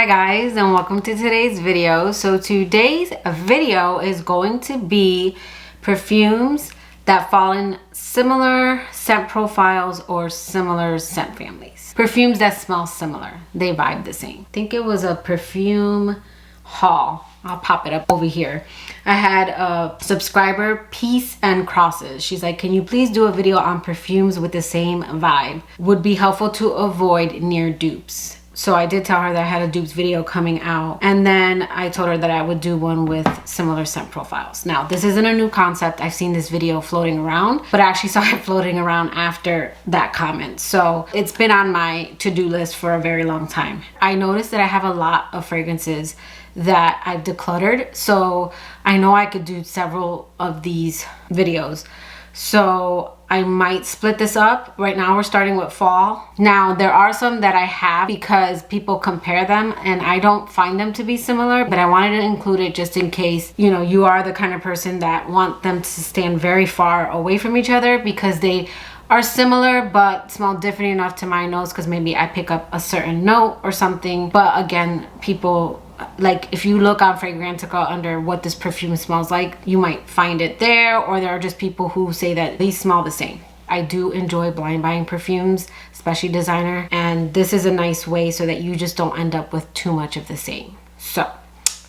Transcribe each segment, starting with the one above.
Hi guys, and welcome to today's video. So today's video is going to be perfumes that fall in similar scent profiles or similar scent families. Perfumes that smell similar, they vibe the same. I think it was a perfume haul. I'll pop it up over here. I had a subscriber, Peace and Crosses. She's like, can you please do a video on perfumes with the same vibe? Would be helpful to avoid near dupes. So I did tell her that I had a dupes video coming out, and then I told her that I would do one with similar scent profiles. Now, this isn't a new concept. I've seen this video floating around, but I actually saw it floating around after that comment. So it's been on my to-do list for a very long time. I noticed that I have a lot of fragrances that I've decluttered, so I know I could do several of these videos. So I might split this up. Right now we're starting with fall. Now there are some that I have because people compare them and I don't find them to be similar, but I wanted to include it just in case, you know, you are the kind of person that want them to stand very far away from each other because they are similar but smell different enough to my nose because maybe I pick up a certain note or something. But again, people, like if you look on Fragrantica under what this perfume smells like, you might find it there, or there are just people who say that they smell the same. I do enjoy blind buying perfumes, especially designer, and this is a nice way so that you just don't end up with too much of the same. So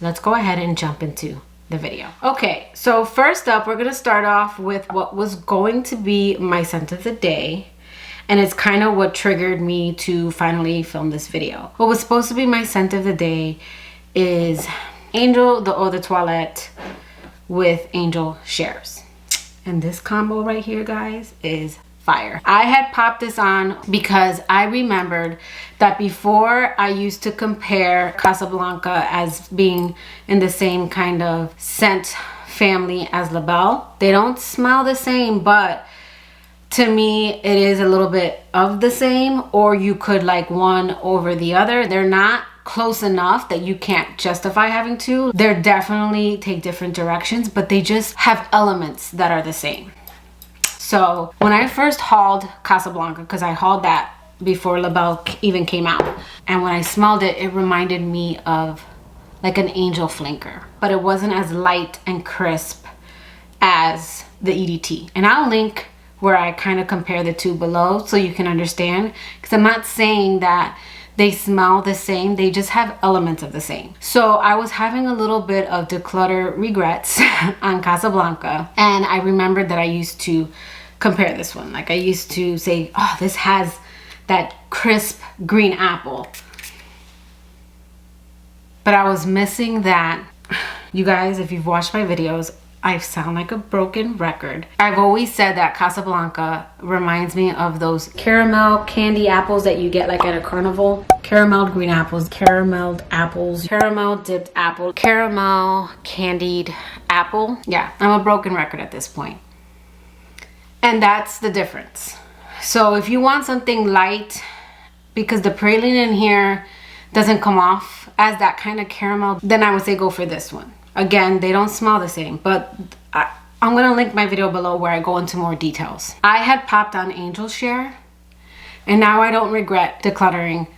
let's go ahead and jump into the video. Okay, so first up, we're gonna start off with what was going to be my scent of the day. And it's kind of what triggered me to finally film this video. What was supposed to be my scent of the day is Angel the Eau de Toilette with Angel Shares. And this combo right here, guys, is fire. I had popped this on because I remembered that before I used to compare Casablanca as being in the same kind of scent family as La Belle. They don't smell the same, but to me, it is a little bit of the same, or you could like one over the other. They're not close enough that you can't justify having two. They're definitely take different directions, but they just have elements that are the same. So when I first hauled Casablanca, because I hauled that before La Belle even came out, and when I smelled it, it reminded me of like an Angel flanker, but it wasn't as light and crisp as the EDT. And I'll link where I kind of compare the two below so you can understand, because I'm not saying that they smell the same, they just have elements of the same. So I was having a little bit of declutter regrets on Casablanca, and I remembered that I used to compare this one. Like I used to say, oh, this has that crisp green apple, but I was missing that. You guys, if you've watched my videos, I sound like a broken record. I've always said that Casablanca reminds me of those caramel candy apples that you get like at a carnival. Carameled green apples, carameled apples, caramel dipped apple, caramel candied apple. Yeah, I'm a broken record at this point. And that's the difference. So if you want something light, because the praline in here doesn't come off as that kind of caramel, then I would say go for this one. Again, they don't smell the same, but I'm gonna link my video below where I go into more details. I had popped on Angel Share, and now I don't regret decluttering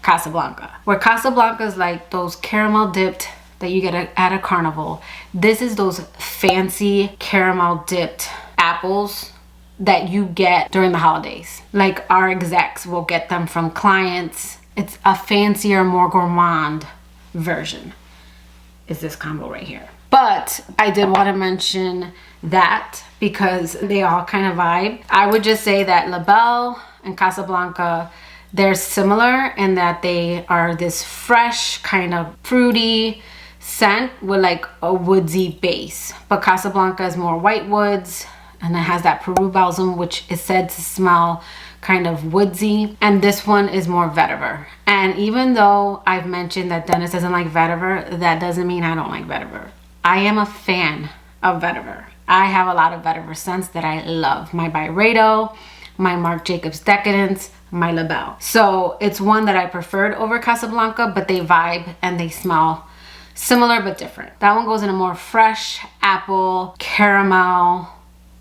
Casablanca. Where Casablanca is like those caramel dipped that you get at a carnival, this is those fancy caramel dipped apples that you get during the holidays. Like our execs will get them from clients. It's a fancier, more gourmand version. Is this combo right here. But I did want to mention that because they all kind of vibe. I would just say that La Belle and Casablanca, they're similar in that they are this fresh kind of fruity scent with like a woodsy base. But Casablanca is more white woods, and it has that Peru balsam, which is said to smell kind of woodsy, and this one is more vetiver. And even though I've mentioned that Dennis doesn't like vetiver, that doesn't mean I don't like vetiver. I am a fan of vetiver. I have a lot of vetiver scents that I love. My Byredo, my Marc Jacobs Decadence, my La Belle. So it's one that I preferred over Casablanca, but they vibe and they smell similar but different. That one goes in a more fresh apple, caramel,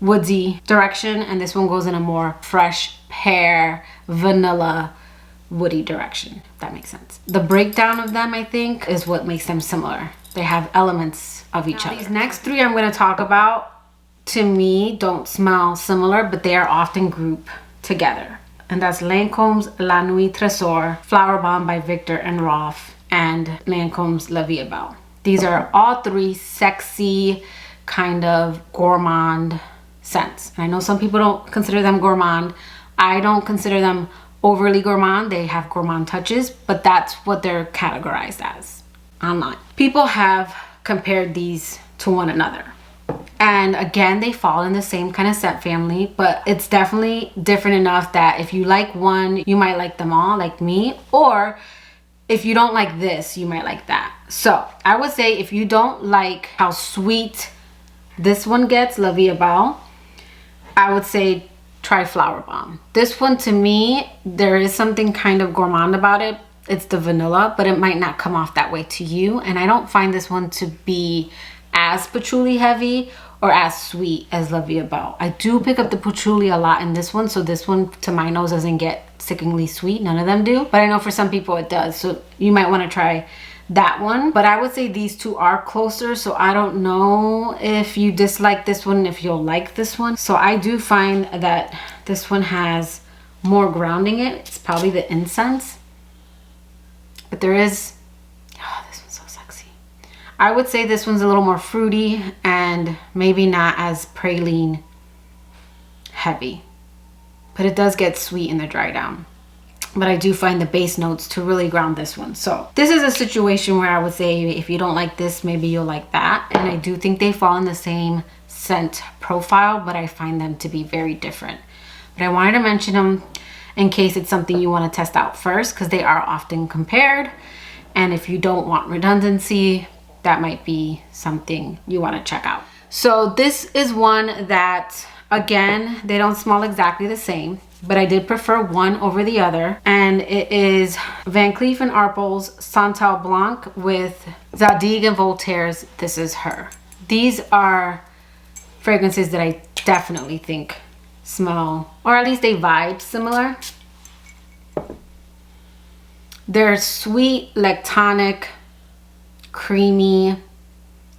woodsy direction, and this one goes in a more fresh pear, vanilla woody direction, if that makes sense. The breakdown of them, I think, is what makes them similar. They have elements of each other. These next three I'm going to talk about, to me, don't smell similar, but they are often grouped together. And that's Lancome's La Nuit Tresor, Flower Bomb by Victor and Rolf, and Lancome's La Vie Belle. These are all three sexy, kind of gourmand scents. And I know some people don't consider them gourmand. I don't consider them overly gourmand. They have gourmand touches, but that's what they're categorized as online. People have compared these to one another. And again, they fall in the same kind of scent family, but it's definitely different enough that if you like one, you might like them all, like me. Or if you don't like this, you might like that. So I would say if you don't like how sweet this one gets, La Vie Belle, I would say try Flower Bomb. This one, to me, there is something kind of gourmand about it. It's the vanilla, but it might not come off that way to you. And I don't find this one to be as patchouli heavy or as sweet as La Vie Belle. I do pick up the patchouli a lot in this one, so this one to my nose doesn't get sickeningly sweet. None of them do, but I know for some people it does, so you might want to try that one. But I would say these two are closer, so I don't know if you dislike this one, if you'll like this one. So I do find that this one has more grounding in it. It's probably the incense, but there is, oh, this one's so sexy. I would say this one's a little more fruity and maybe not as praline heavy, but it does get sweet in the dry down. But I do find the base notes to really ground this one. So this is a situation where I would say if you don't like this, maybe you'll like that. And I do think they fall in the same scent profile, but I find them to be very different. But I wanted to mention them in case it's something you want to test out first, because they are often compared. And if you don't want redundancy, that might be something you want to check out. So this is one that, again, they don't smell exactly the same, but I did prefer one over the other. And it is Van Cleef & Arpels Santal Blanc with Zadig & Voltaire's This Is Her. These are fragrances that I definitely think smell, or at least they vibe similar. They're sweet, lactonic, creamy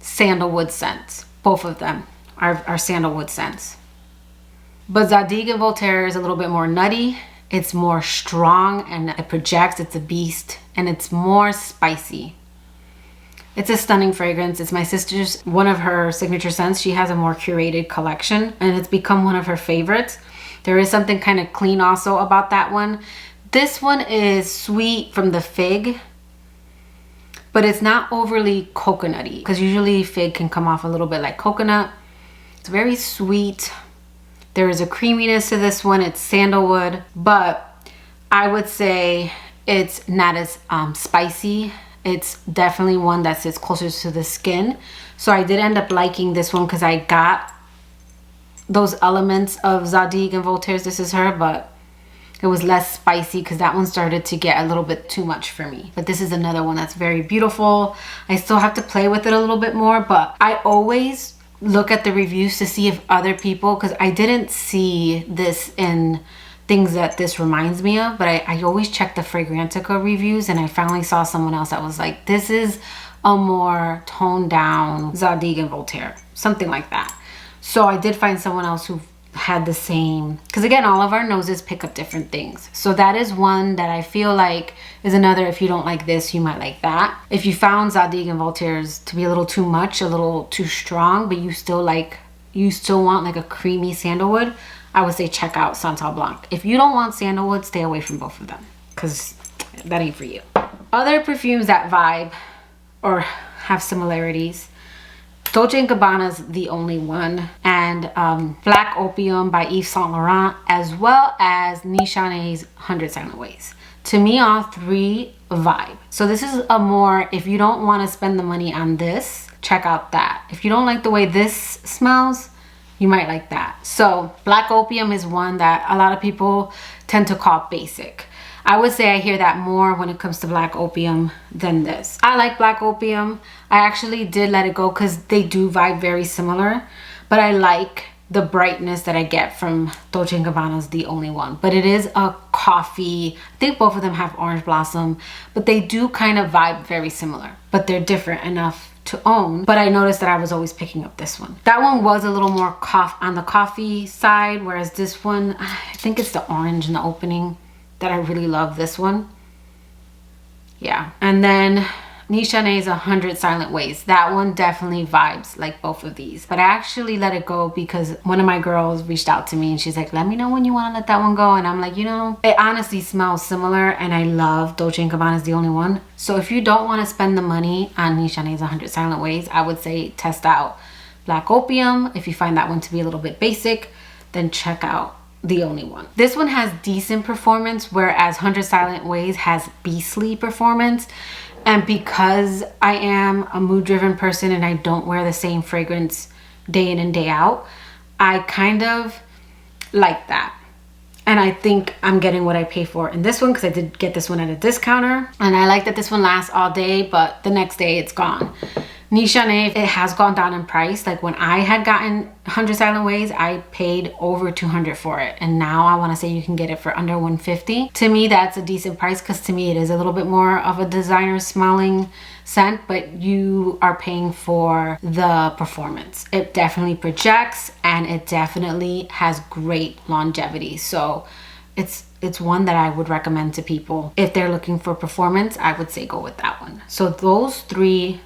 sandalwood scents. Both of them are sandalwood scents. But Zadig & Voltaire is a little bit more nutty. It's more strong and it projects. It's a beast and it's more spicy. It's a stunning fragrance. It's my sister's, one of her signature scents. She has a more curated collection and it's become one of her favorites. There is something kind of clean also about that one. This one is sweet from the fig, but it's not overly coconutty, because usually fig can come off a little bit like coconut. It's very sweet. There is a creaminess to this one. It's sandalwood, but I would say it's not as spicy. It's definitely one that sits closer to the skin. So I did end up liking this one because I got those elements of Zadig & Voltaire's This Is Her, but it was less spicy because that one started to get a little bit too much for me. But this is another one that's very beautiful. I still have to play with it a little bit more, but I always look at the reviews to see if other people, because I didn't see this in things that this reminds me of, but I always check the Fragrantica reviews, and I finally saw someone else that was like, this is a more toned down Zadig & Voltaire, something like that. So I did find someone else who had the same, because again, all of our noses pick up different things. So that is one that I feel like is another, if you don't like this, you might like that. If you found Zadig & Voltaire's to be a little too much, a little too strong, but you still want like a creamy sandalwood, I would say check out Santal Blanc. If you don't want sandalwood, stay away from both of them, because that ain't for you. Other perfumes that vibe or have similarities: Dolce & Gabbana's The Only One, and Black Opium by Yves Saint Laurent, as well as Nishane's 100 Silent Ways. To me, all three vibe. So this is a more, if you don't want to spend the money on this, check out that. If you don't like the way this smells, you might like that. So Black Opium is one that a lot of people tend to call basic. I would say I hear that more when it comes to Black Opium than this. I like Black Opium. I actually did let it go because they do vibe very similar, but I like the brightness that I get from Dolce & Gabbana's The Only One. But it is a coffee. I think both of them have orange blossom, but they do kind of vibe very similar, but they're different enough to own. But I noticed that I was always picking up this one. That one was a little more on the coffee side, whereas this one, I think it's the orange in the opening that I really love this one. Yeah. And then Nishane's 100 Silent Ways. That one definitely vibes like both of these. But I actually let it go because one of my girls reached out to me and she's like, let me know when you want to let that one go. And I'm like, you know, it honestly smells similar and I love Dolce & Gabbana's The Only One. So if you don't want to spend the money on Nishane's 100 Silent Ways, I would say test out Black Opium. If you find that one to be a little bit basic, then check out The Only One. This one has decent performance, whereas 100 Silent Ways has beastly performance. And because I am a mood driven person and I don't wear the same fragrance day in and day out, I kind of like that. And I think I'm getting what I pay for in this one because I did get this one at a discounter. And I like that this one lasts all day, but the next day it's gone. Nishane, it has gone down in price. Like when I had gotten 100 Silent Ways, I paid over $200 for it. And now I want to say you can get it for under $150. To me, that's a decent price because to me, it is a little bit more of a designer smelling scent, but you are paying for the performance. It definitely projects and it definitely has great longevity. So it's one that I would recommend to people. If they're looking for performance, I would say go with that one. So those three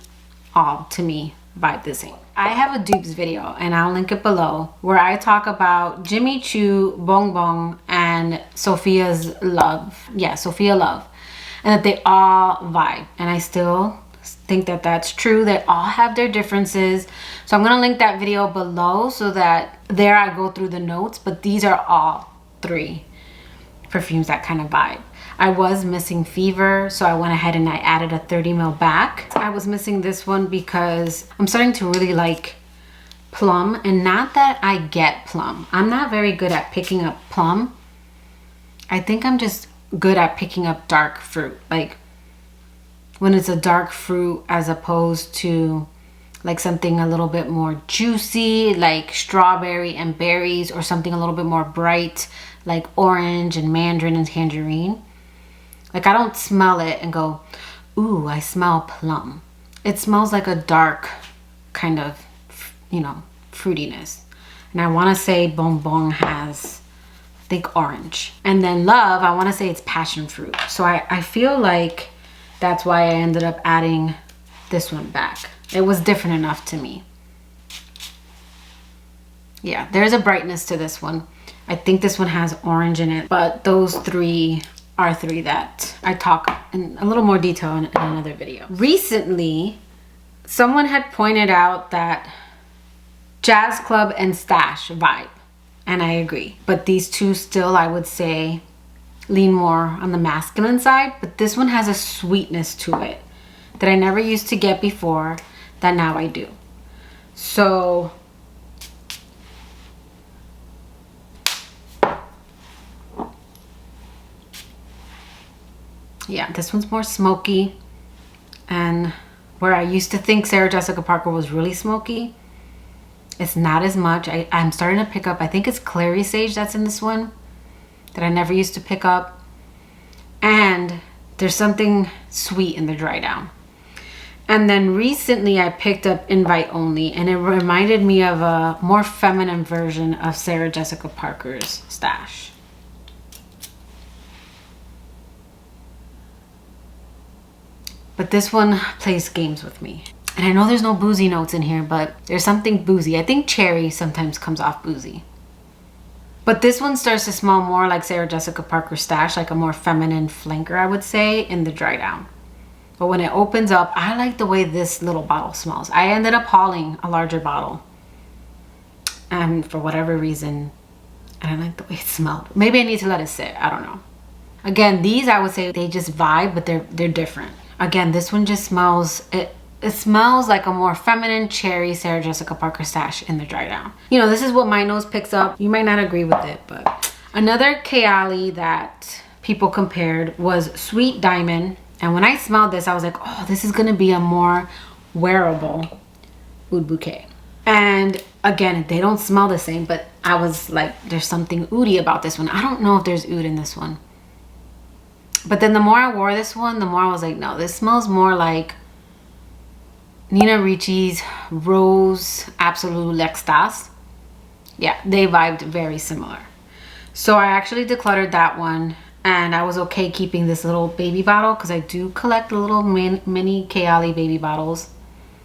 all to me vibe the same. I have a dupes video and I'll link it below where I talk about Jimmy Choo, Bon Bon, and Sophia's Love. Yeah, Sofía Love. And that they all vibe. And I still think that that's true. They all have their differences. So I'm going to link that video below so that there I go through the notes. But these are all three perfumes that kind of vibe. I was missing Fever, so I went ahead and I added a 30 ml back. I was missing this one because I'm starting to really like plum, and not that I get plum. I'm not very good at picking up plum. I think I'm just good at picking up dark fruit. Like when it's a dark fruit as opposed to like something a little bit more juicy, like strawberry and berries, or something a little bit more bright, like orange and mandarin and tangerine. Like I don't smell it and go, ooh, I smell plum. It smells like a dark kind of, you know, fruitiness. And I want to say Bon Bon has, I think, orange. And then Love, I want to say it's passion fruit. So I feel like that's why I ended up adding this one back. It was different enough to me. Yeah, there's a brightness to this one. I think this one has orange in it, but those three are three that I talk in a little more detail in another video. Recently, someone had pointed out that Jazz Club and Stash vibe, and I agree. But these two still, I would say, lean more on the masculine side, but this one has a sweetness to it that I never used to get before that now I do. So yeah, this one's more smoky, and where I used to think Sarah Jessica Parker was really smoky, it's not as much. I'm starting to pick up, I think it's Clary Sage that's in this one that I never used to pick up, and there's something sweet in the dry down. And then recently I picked up Invite Only, and it reminded me of a more feminine version of Sarah Jessica Parker's Stash. But this one plays games with me. And I know there's no boozy notes in here, but there's something boozy. I think cherry sometimes comes off boozy. But this one starts to smell more like Sarah Jessica Parker Stash, like a more feminine flanker, I would say, in the dry down. But when it opens up, I like the way this little bottle smells. I ended up hauling a larger bottle. And for whatever reason, I don't like the way it smelled. Maybe I need to let it sit, I don't know. Again, these I would say they just vibe, but they're different. Again, this one just smells, it smells like a more feminine cherry Sarah Jessica Parker Stash in the dry down. You know, this is what my nose picks up. You might not agree with it, but another Kayali that people compared was Sweet Diamond. And when I smelled this, I was like, oh, this is gonna be a more wearable Oud Bouquet. And again, they don't smell the same, but I was like, there's something oudi about this one. I don't know if there's oud in this one. But then the more I wore this one, the more I was like, no, this smells more like Nina Ricci's Rose Absolue L'Extase. Yeah, they vibed very similar. So I actually decluttered that one, and I was okay keeping this little baby bottle because I do collect little mini Kayali baby bottles.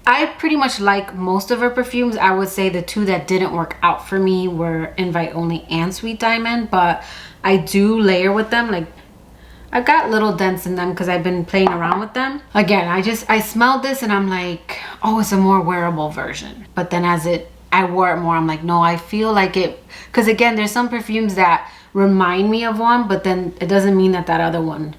I pretty much like most of her perfumes. I would say the two that didn't work out for me were Invite Only and Sweet Diamond, but I do layer with them. Like, I've got little dents in them because I've been playing around with them. Again, I smelled this and I'm like, oh, it's a more wearable version. But then as I wore it more, I'm like, no, I feel like it, because again, there's some perfumes that remind me of one, but then it doesn't mean that that other one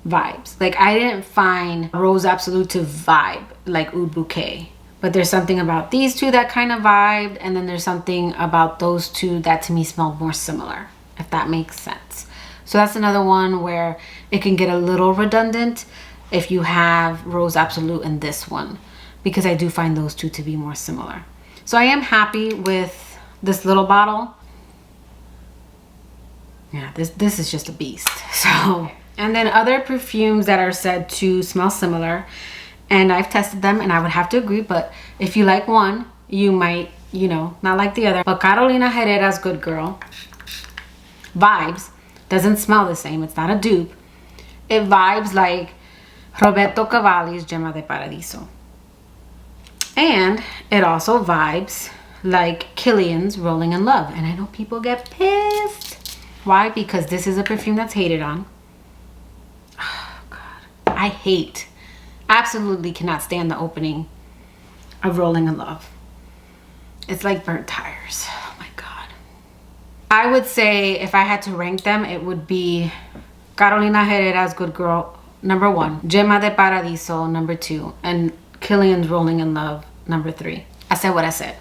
vibes. Like, I didn't find Rose Absolute to vibe like Oud Bouquet, but there's something about these two that kind of vibed, and then there's something about those two that to me smelled more similar, if that makes sense. So that's another one where it can get a little redundant if you have Rose Absolute and this one, because I do find those two to be more similar. So I am happy with this little bottle. Yeah, this is just a beast. So, and then other perfumes that are said to smell similar, and I've tested them and I would have to agree, but if you like one, you might, you know, not like the other. But Carolina Herrera's Good Girl vibes, doesn't smell the same, it's not a dupe. It vibes like Roberto Cavalli's Gemma di Paradiso. And it also vibes like Kilian's Rolling in Love. And I know people get pissed. Why? Because this is a perfume that's hated on. Oh, God. I absolutely cannot stand the opening of Rolling in Love. It's like burnt tires. Oh my God. I would say if I had to rank them, it would be Carolina Herrera's Good Girl, number 1. Gemma di Paradiso, number 2. And Kilian's Rolling in Love, number 3. I said what I said.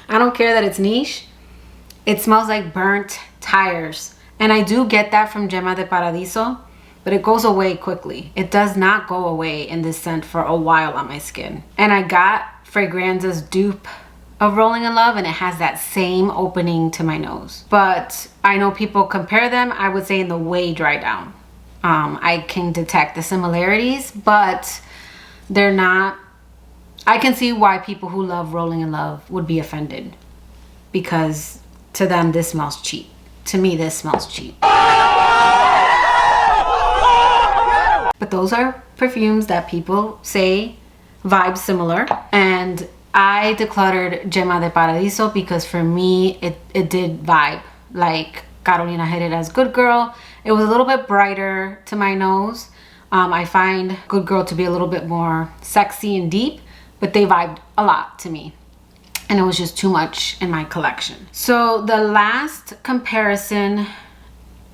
I don't care that it's niche. It smells like burnt tires. And I do get that from Gemma di Paradiso, but it goes away quickly. It does not go away in this scent for a while on my skin. And I got Fragranza's dupe of Rolling in Love, and it has that same opening to my nose. But I know people compare them. I would say in the way dry down. I can detect the similarities, but they're not. I can see why people who love Rolling in Love would be offended, because to them this smells cheap. To me, this smells cheap. But those are perfumes that people say vibe similar, and I decluttered Gemma di Paradiso because for me it did vibe like Carolina Herrera's Good Girl. It was a little bit brighter to my nose. I find Good Girl to be a little bit more sexy and deep, but they vibed a lot to me. And it was just too much in my collection. So the last comparison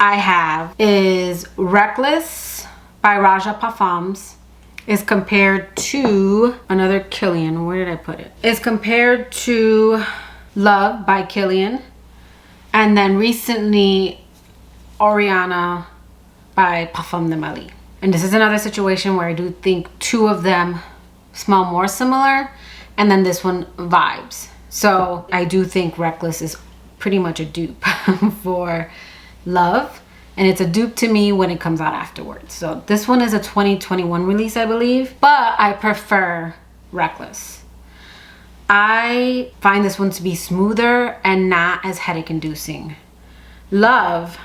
I have is Reckless by Roja Parfums is compared to another Kilian. Where did I put it? Is compared to Love by Kilian. And then recently Oriana by Parfum de Mali. And this is another situation where I do think two of them smell more similar, and then this one vibes. So I do think Reckless is pretty much a dupe for Love, and it's a dupe to me when it comes out afterwards. So this one is a 2021 release, I believe, but I prefer Reckless. I find this one to be smoother and not as headache inducing. Love,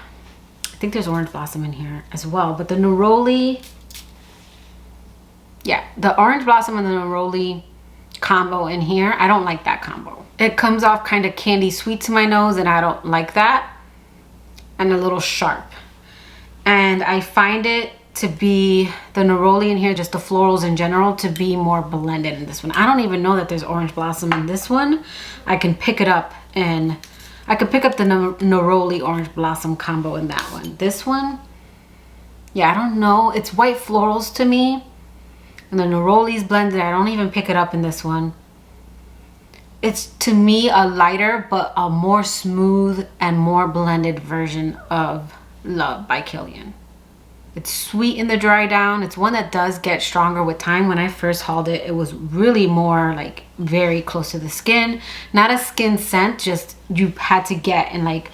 I think there's Orange Blossom in here as well, but the Neroli, yeah, the Orange Blossom and the Neroli combo in here, I don't like that combo. It comes off kind of candy sweet to my nose, and I don't like that, and a little sharp. And I find it to be, the Neroli in here, just the florals in general, to be more blended in this one. I don't even know that there's Orange Blossom in this one. I can pick it up, and I could pick up the Neroli Orange Blossom combo in that one. This one, yeah, I don't know. It's white florals to me. And the Neroli's blended. I don't even pick it up in this one. It's, to me, a lighter but a more smooth and more blended version of Love by Kilian. It's sweet in the dry down. It's one that does get stronger with time. When I first hauled it, it was really more like very close to the skin. Not a skin scent, just you had to get in like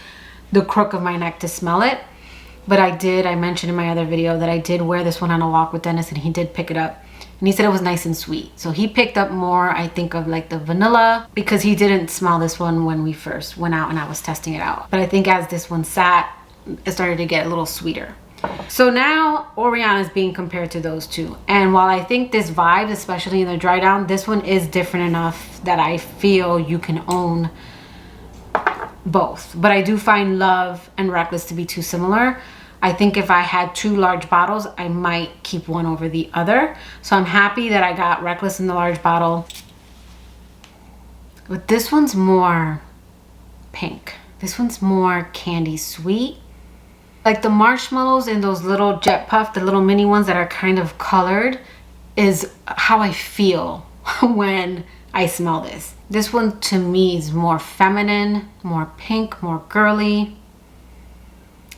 the crook of my neck to smell it. But I mentioned in my other video that I did wear this one on a walk with Dennis, and he did pick it up. And he said it was nice and sweet. So he picked up more, I think, of like the vanilla, because he didn't smell this one when we first went out and I was testing it out. But I think as this one sat, it started to get a little sweeter. So now Oriana is being compared to those two. And while I think this vibe, especially in the dry down, this one is different enough that I feel you can own both. But I do find Love and Reckless to be too similar. I think if I had 2 large bottles, I might keep one over the other. So I'm happy that I got Reckless in the large bottle. But this one's more pink. This one's more candy sweet. Like the marshmallows in those little Jet Puff, the little mini ones that are kind of colored, is how I feel when I smell this. This one to me is more feminine, more pink, more girly.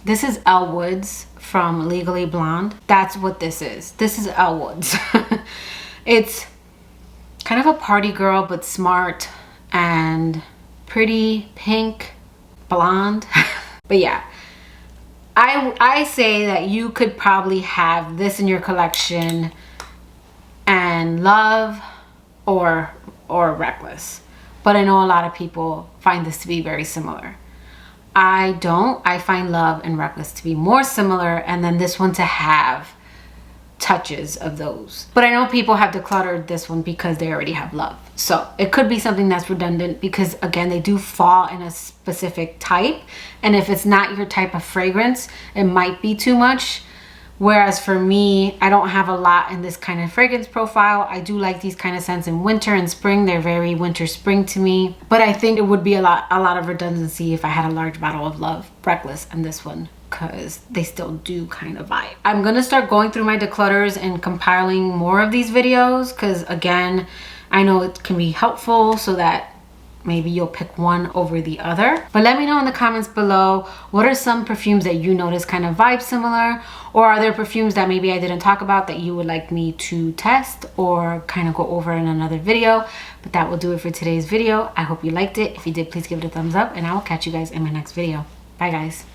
This is Elle Woods from Legally Blonde. That's what this is. This is Elle Woods. It's kind of a party girl, but smart and pretty, pink, blonde. But yeah, I say that you could probably have this in your collection and Love or Reckless. But I know a lot of people find this to be very similar. I don't. I find Love and Reckless to be more similar, and then this one to have touches of those. But I know people have decluttered this one because they already have Love. So it could be something that's redundant because, again, they do fall in a specific type. And if it's not your type of fragrance, it might be too much. Whereas for me, I don't have a lot in this kind of fragrance profile. I do like these kind of scents in winter and spring. They're very winter spring to me. But I think it would be a lot of redundancy if I had a large bottle of Love, Reckless, and this one, because they still do kind of vibe. I'm gonna start going through my declutters and compiling more of these videos because, again, I know it can be helpful so that maybe you'll pick one over the other. But let me know in the comments below, what are some perfumes that you notice kind of vibe similar? Or are there perfumes that maybe I didn't talk about that you would like me to test or kind of go over in another video? But that will do it for today's video. I hope you liked it. If you did, please give it a thumbs up, and I will catch you guys in my next video. Bye guys.